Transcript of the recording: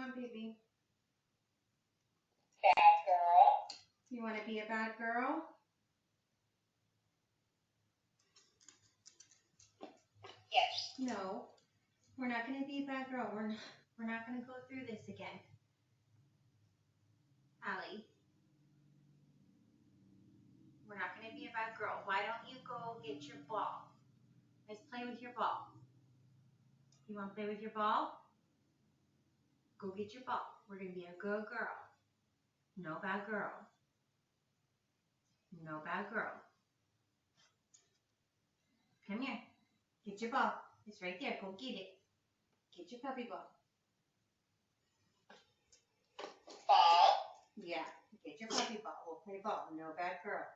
want, baby? Bad girl. You want to be a bad girl? Yes. No. We're not going to be a bad girl. We're not going to go through this again. Allie. We're not going to be a bad girl. Why don't you go get your ball? Let's play with your ball. You want to play with your ball? Go get your ball. We're going to be a good girl. No bad girl. No bad girl. Come here. Get your ball. It's right there. Go get it. Get your puppy ball. Ball. Yeah. Get your puppy ball. We'll play ball. No bad girl.